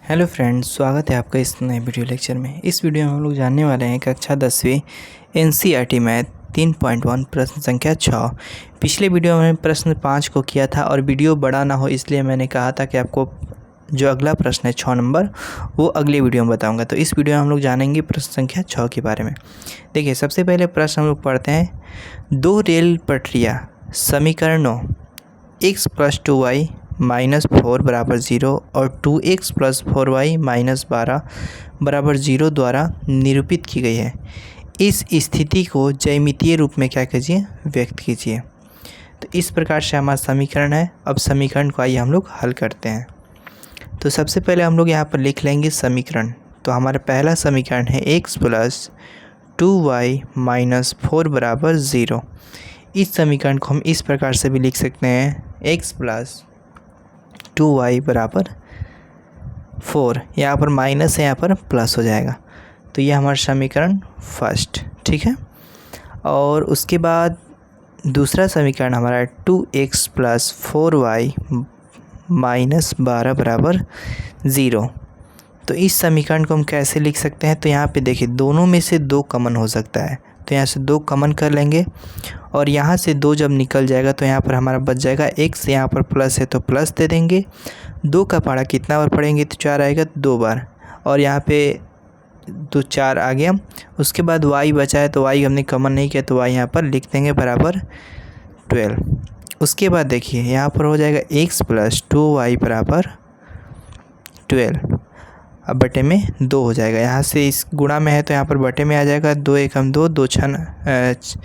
Hello friends, स्वागत है आपका इस नए वीडियो लेक्चर में। इस वीडियो में हम लोग जानने वाले हैं कक्षा 10वीं एनसीईआरटी मैथ 3.1 प्रश्न संख्या 6। पिछले वीडियो में प्रश्न 5 को किया था और वीडियो बड़ा ना हो इसलिए मैंने कहा था कि आपको जो अगला प्रश्न है 6 नंबर वो अगले वीडियो में बताऊंगा। तो इस वीडियो में हम लोग जानेंगे प्रश्न संख्या 6 के बारे में। देखिए, सबसे पहले प्रश्न हम लोग पढ़ते हैं। दो रेल पटरियाँ समीकरणों x + 2y - 4 = 0 और 2x + 4y - 12 = 0 द्वारा निरूपित की गई है। इस स्थिति को ज्यामितीय रूप में क्या कीजिए, व्यक्त कीजिए। तो इस प्रकार से हमारा समीकरण है। अब समीकरण को आइए हम लोग हल करते हैं। तो सबसे पहले हम लोग यहाँ पर लिख लेंगे समीकरण। तो हमारा पहला समीकरण है x + 2y - 4 = 0। इस समीकरण को हम इस प्रकार से भी लिख सकते हैं, x + 2y = 4। यहाँ पर माइनस है, यहाँ पर प्लस हो जाएगा। तो ये हमारा समीकरण फर्स्ट, ठीक है। और उसके बाद दूसरा समीकरण हमारा 2x + 4y - 12 = 0। तो इस समीकरण को हम कैसे लिख सकते हैं? तो यहाँ पे देखिए, दोनों में से 2 कॉमन हो सकता है, तो यहाँ से 2 कॉमन कर लेंगे और यहाँ से 2 जब निकल जाएगा तो यहाँ पर हमारा बच जाएगा x। यहाँ पर प्लस है तो प्लस दे देंगे। 2 का पहाड़ा कितना बार पढ़ेंगे तो 4 आएगा, 2 बार। और यहाँ पे तो 4 आ गया। उसके बाद y बचा है तो y हमने कॉमन नहीं किया तो y यहाँ पर लिख देंगे बराबर 12। उसके बाद देखिए, यहाँ पर हो जाएगा x + 2y = 12। अब बटे में 2 हो जाएगा। यहाँ से इस गुणा में है तो यहाँ पर बटे में आ जाएगा। 2 × 1 = 2, 2 ×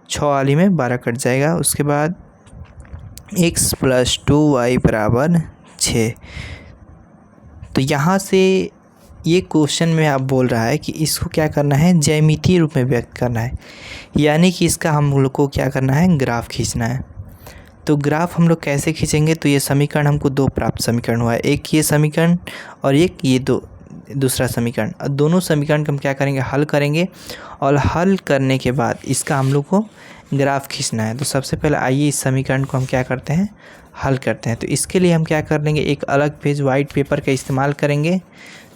6 वाली में 12 कट जाएगा। उसके बाद x + 2y = 6। तो यहाँ से ये क्वेश्चन में आप बोल रहा है कि इसको क्या करना है, ज्यामितीय रूप में व्यक्त करना है, यानी कि इसका हम लोग को क्या करना है, ग्राफ खींचना है। तो ग्राफ हम लोग कैसे खींचेंगे? तो ये समीकरण हमको 2 प्राप्त समीकरण हुआ है, एक ये समीकरण और एक ये दूसरा समीकरण। दोनों समीकरण को हम क्या करेंगे, हल करेंगे और हल करने के बाद इसका हम लोग को ग्राफ खींचना है। तो सबसे पहले आइए इस समीकरण को हम क्या करते हैं, हल करते हैं। तो इसके लिए हम क्या कर लेंगे, एक अलग पेज वाइट पेपर का इस्तेमाल करेंगे।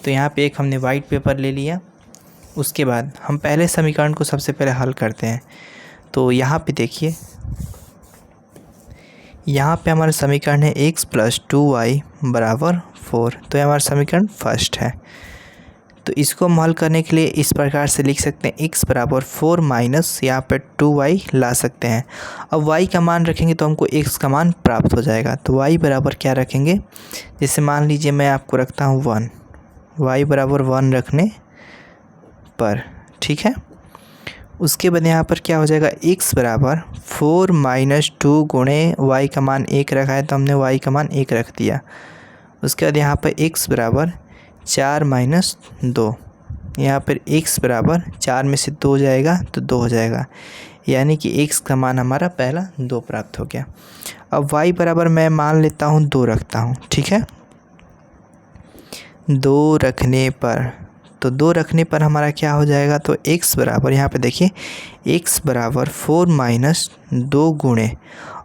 तो यहाँ पे एक हमने वाइट पेपर ले लिया। उसके बाद हम पहले समीकरण को सबसे पहले हल करते हैं। तो यहाँ पे देखिए, यहाँ पे हमारा समीकरण है x + 2y = 4। तो ये हमारा समीकरण फर्स्ट है। तो इसको हम हल करने के लिए इस प्रकार से लिख सकते हैं, x = 4 - यहाँ पे 2y ला सकते हैं। अब y का मान रखेंगे तो हमको x का मान प्राप्त हो जाएगा। तो y बराबर क्या रखेंगे, जैसे मान लीजिए मैं आपको रखता हूँ 1, y बराबर 1 रखने पर, ठीक है। उसके बाद यहाँ पर क्या हो जाएगा, x बराबर 4 - 2 गुणे y का मान 1 रखा है तो हमने y का मान 1 रख दिया। उसके बाद यहाँ पर x बराबर 4 - 2, यहाँ पर x बराबर 4 में से 2 जाएगा तो 2 हो जाएगा, यानी कि x का मान हमारा पहला 2 प्राप्त हो गया। अब y बराबर मैं मान लेता हूँ 2 रखता हूँ, ठीक है। 2 रखने पर, तो 2 रखने पर हमारा क्या हो जाएगा, तो x बराबर, यहाँ पे देखिए x बराबर 4 - 2 गुणे,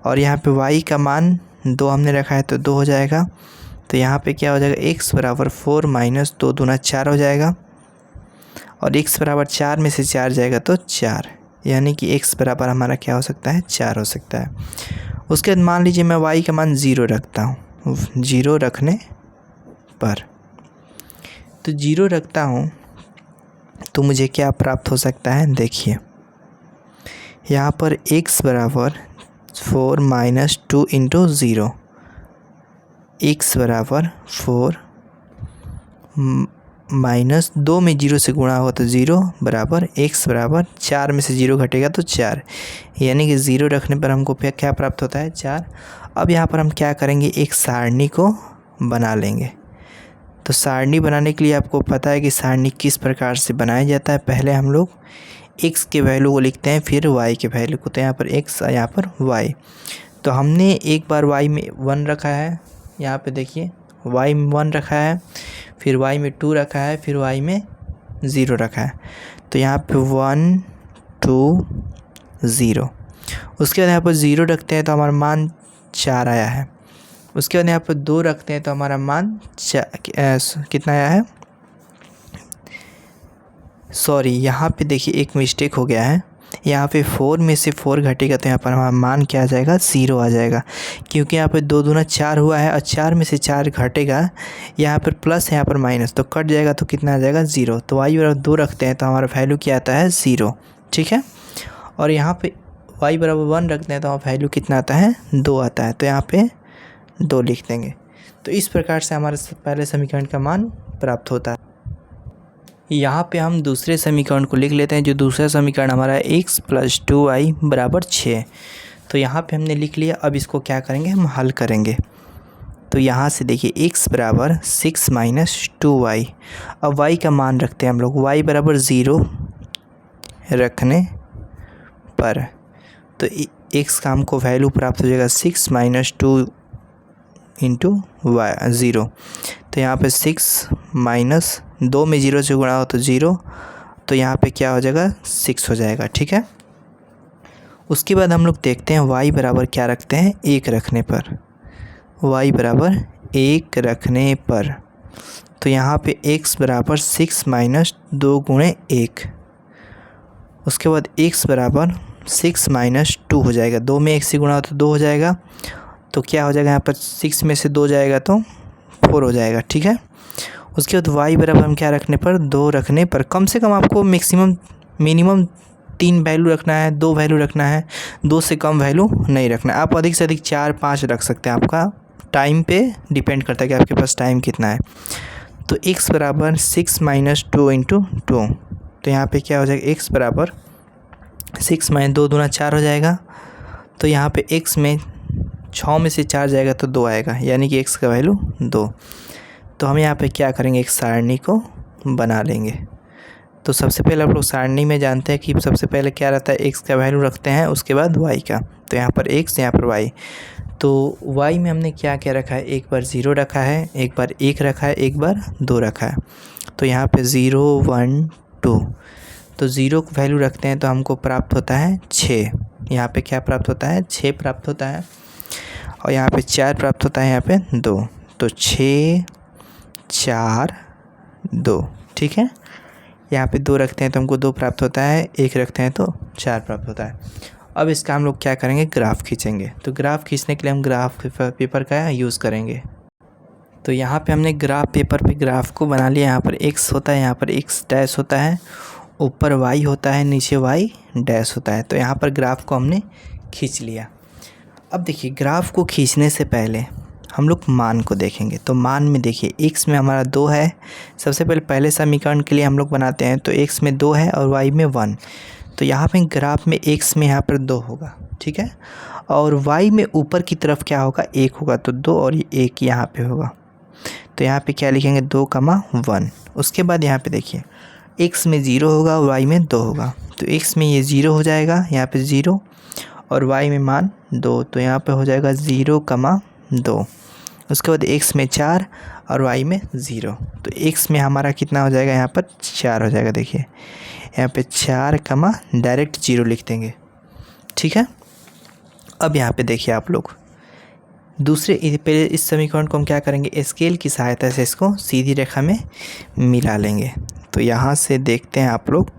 और यहाँ पे y का मान 2 हमने रखा है तो 2 हो जाएगा। तो यहाँ पे क्या हो जाएगा, x बराबर 4 - 2 दूना 4 हो जाएगा, और x बराबर 4 में से 4 जाएगा तो 4, यानी कि x बराबर हमारा क्या हो सकता है, 4 हो सकता है। उसके बाद मान लीजिए मैं y का मान 0 रखता हूँ, 0 रखने पर, तो 0 रखता हूँ तो मुझे क्या प्राप्त हो सकता है, देखिए यहाँ पर x बराबर 4 - 2 × 0, x बराबर 4 - 2 में 0 से गुणा हुआ तो 0 बराबर x बराबर 4 में से 0 घटेगा तो 4, यानी कि 0 रखने पर हमको क्या प्राप्त होता है, 4। अब यहाँ पर हम क्या करेंगे, एक सारणी को बना लेंगे। तो सारणी बनाने के लिए आपको पता है कि सारणी किस प्रकार से बनाया जाता है। पहले हम लोग x के वैल्यू को लिखते हैं, फिर y के वैल्यू को। तो यहाँ पर x, यहाँ पर y। तो हमने एक बार y में 1 रखा है, यहाँ पे देखिए y में 1 रखा है, फिर y में 2 रखा है, फिर y में 0 रखा है। तो यहाँ पे 1 2 0। उसके बाद यहाँ पर 0 रखते हैं तो हमारा मान 4 आया है। उसके बाद यहाँ पर 2 रखते हैं तो हमारा मान कितना आया है, सॉरी यहाँ पे देखिए एक मिस्टेक हो गया है। यहाँ पे 4 में से 4 घटेगा तो यहाँ पर हमारा मान क्या आ जाएगा, 0 आ जाएगा, क्योंकि यहाँ पे 2 दूना 4 हुआ है और 4 में से 4 घटेगा, यहाँ पर प्लस है यहाँ पर माइनस, तो कट जाएगा तो कितना आ जाएगा, 0। तो y बराबर 2 रखते हैं तो हमारा वैल्यू क्या आता है, 0। ठीक है, और यहाँ पे y बराबर 1 रखते हैं तो हमारा वैल्यू कितना आता है, 2 आता है, तो यहाँ पे 2 लिख देंगे। तो इस प्रकार से हमारे पहले समीकरण का मान प्राप्त होता है। यहाँ पे हम दूसरे समीकरण को लिख लेते हैं। जो दूसरा समीकरण हमारा x + 2y बराबर 6। तो यहाँ पे हमने लिख लिया। अब इसको क्या करेंगे, हम हल करेंगे। तो यहाँ से देखिए x बराबर 6 - 2y। अब y का मान रखते हैं हम लोग, y बराबर 0 रखने पर तो x का हमको वैल्यू प्राप्त हो जाएगा 6 - 2 × y 0। तो यहाँ पे 6 माइनस 2 में 0 से गुणा हो तो 0, तो यहाँ पे क्या हो जाएगा, 6 हो जाएगा। ठीक है, उसके बाद हम लोग देखते हैं y बराबर क्या रखते हैं, 1 रखने पर। y बराबर 1 रखने पर तो यहाँ पे x बराबर 6 - 2 × 1। उसके बाद x बराबर 6 - 2 हो जाएगा, 2 में 1 से गुणा हो तो 2 हो जाएगा, तो क्या हो जाएगा यहाँ पर 6 में से 2 जाएगा तो 4 हो जाएगा। ठीक है, उसके बाद y बराबर हम क्या रखने पर, 2 रखने पर। कम से कम आपको मिनिमम 3 वैल्यू रखना है, 2 वैल्यू रखना है, 2 से कम वैल्यू नहीं रखना है। आप अधिक से अधिक 4-5 रख सकते हैं, आपका टाइम पे डिपेंड करता है कि आपके पास टाइम कितना है। तो x बराबर 6 - 2 × 2, तो यहाँ पे क्या हो जाएगा, x बराबर 6 - 2 दूना 4 हो जाएगा, तो यहाँ पे x में 6 में से 4 जाएगा तो 2 आएगा, यानी कि x का वैल्यू 2। तो हम यहाँ पे क्या करेंगे, एक सारणी को बना लेंगे। तो सबसे पहले आप लोग सारणी में जानते हैं कि सबसे पहले क्या रहता है, x का वैल्यू रखते हैं, उसके बाद y का। तो यहाँ पर x, यहाँ पर y। तो y में हमने क्या क्या रखा है, एक बार 0 रखा है, एक बार 1 रखा है, एक बार 2 रखा है। तो यहाँ पे 0 1 2, तो 0 को वैल्यू रखते हैं तो हमको प्राप्त होता है 6। यहाँ पे क्या प्राप्त होता है, 6 प्राप्त होता है, और यहाँ पे 4 प्राप्त होता है, यहाँ पे 2। तो 6 4 2। ठीक है, यहाँ पे 2 रखते हैं तो हमको 2 प्राप्त होता है, 1 रखते हैं तो 4 प्राप्त होता है। अब इसका हम लोग क्या करेंगे, ग्राफ खींचेंगे। तो ग्राफ खींचने के लिए हम ग्राफ पेपर का यूज़ करेंगे। तो यहाँ पे हमने ग्राफ पेपर पे ग्राफ को बना लिया। यहाँ पर x होता है, यहाँ पर x डैश होता है, ऊपर y होता है, नीचे y डैश होता है। तो यहाँ पर ग्राफ को हमने खींच लिया। अब देखिए, ग्राफ को खींचने से पहले हम लोग मान को देखेंगे। तो मान में देखिए, x में हमारा 2 है। सबसे पहले समीकरण के लिए हम लोग बनाते हैं, तो x में 2 है और y में 1। तो यहाँ पे ग्राफ में x में यहाँ पर 2 होगा, ठीक है, और y में ऊपर की तरफ क्या होगा, 1 होगा, तो 2 और 1 यहाँ पे होगा। तो यहाँ पे क्या लिखेंगे, 2, 1। उसके बाद यहाँ पे देखिए, x में 0 होगा और y में 2 होगा। तो x में ये 0 हो जाएगा, यहाँ पे 0, और y में मान 2, तो यहाँ पे हो जाएगा 0, 2। उसके बाद x में 4 और y में 0। तो x में हमारा कितना हो जाएगा, यहाँ पर 4 हो जाएगा। देखिए यहाँ पे 4, डायरेक्ट 0 लिख देंगे। ठीक है, अब यहाँ पे देखिए आप लोग, पहले इस समीकरण को हम क्या करेंगे, स्केल की सहायता से इसको सीधी रेखा में मिला लेंगे। तो यहाँ से देखते हैं आप लोग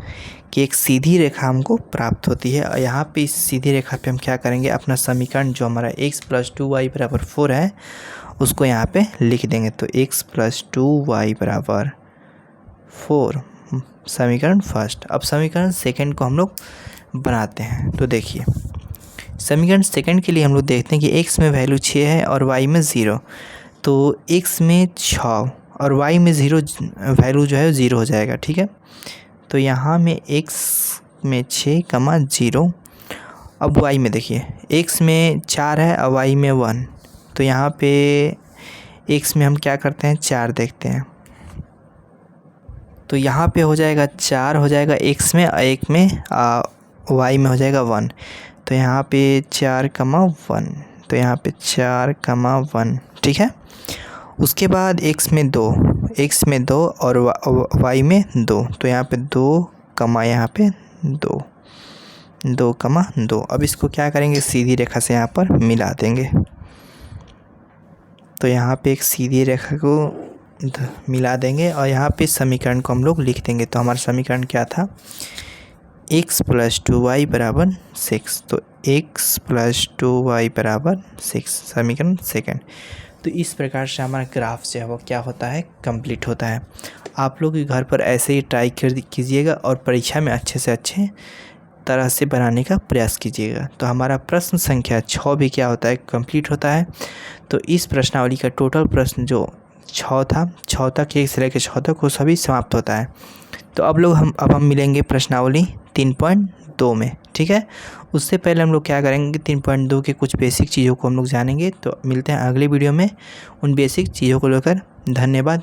कि एक सीधी रेखा हमको प्राप्त होती है, और यहाँ पे इस सीधी रेखा पे हम क्या करेंगे, अपना समीकरण जो हमारा x + 2y = 4 है, उसको यहाँ पे लिख देंगे। तो x + 2y = 4 समीकरण फर्स्ट। अब समीकरण सेकंड को हम लोग बनाते हैं। तो देखिए, समीकरण सेकंड के लिए हम लोग देखते हैं कि x में वैल्यू 6 है और y में 0। तो x में 6 और y में 0 वैल्यू जो है 0 हो जाएगा। ठीक है, तो यहाँ में x में 6, 0। अब y में देखिए, x में 4 है और y में 1। तो यहाँ पे x में हम क्या करते हैं, 4 देखते हैं। तो यहाँ पे हो जाएगा 4 हो जाएगा x में, और 1 में y में हो जाएगा 1। तो यहाँ पे 4, 1। तो यहाँ पे 4, 1। ठीक है, उसके बाद x में 2 और y में 2। तो यहाँ पे 2, यहाँ पे 2, 2, 2। अब इसको क्या करेंगे, सीधी रेखा से यहाँ पर मिला देंगे। तो यहाँ पे एक सीधी रेखा को मिला देंगे और यहाँ पे समीकरण को हम लोग लिख देंगे। तो हमारा समीकरण क्या था, x + 2y = 6। तो x + 2y = 6 समीकरण सेकंड। तो इस प्रकार से हमारा ग्राफ जो है वो क्या होता है, कंप्लीट होता है। आप लोग घर पर ऐसे ही ट्राई कीजिएगा और परीक्षा में अच्छे से अच्छे तरह से बनाने का प्रयास कीजिएगा। तो हमारा प्रश्न संख्या 6 भी क्या होता है, कंप्लीट होता है। तो इस प्रश्नावली का टोटल प्रश्न जो 6 था, 6 तक 1 से लेकर 6 तक वो सभी समाप्त होता है। तो अब हम मिलेंगे प्रश्नावली 3.2 में, ठीक है। उससे पहले हम लोग क्या करेंगे, 3.2 के कुछ बेसिक चीज़ों को हम लोग जानेंगे। तो मिलते हैं अगले वीडियो में उन बेसिक चीज़ों को लेकर। धन्यवाद।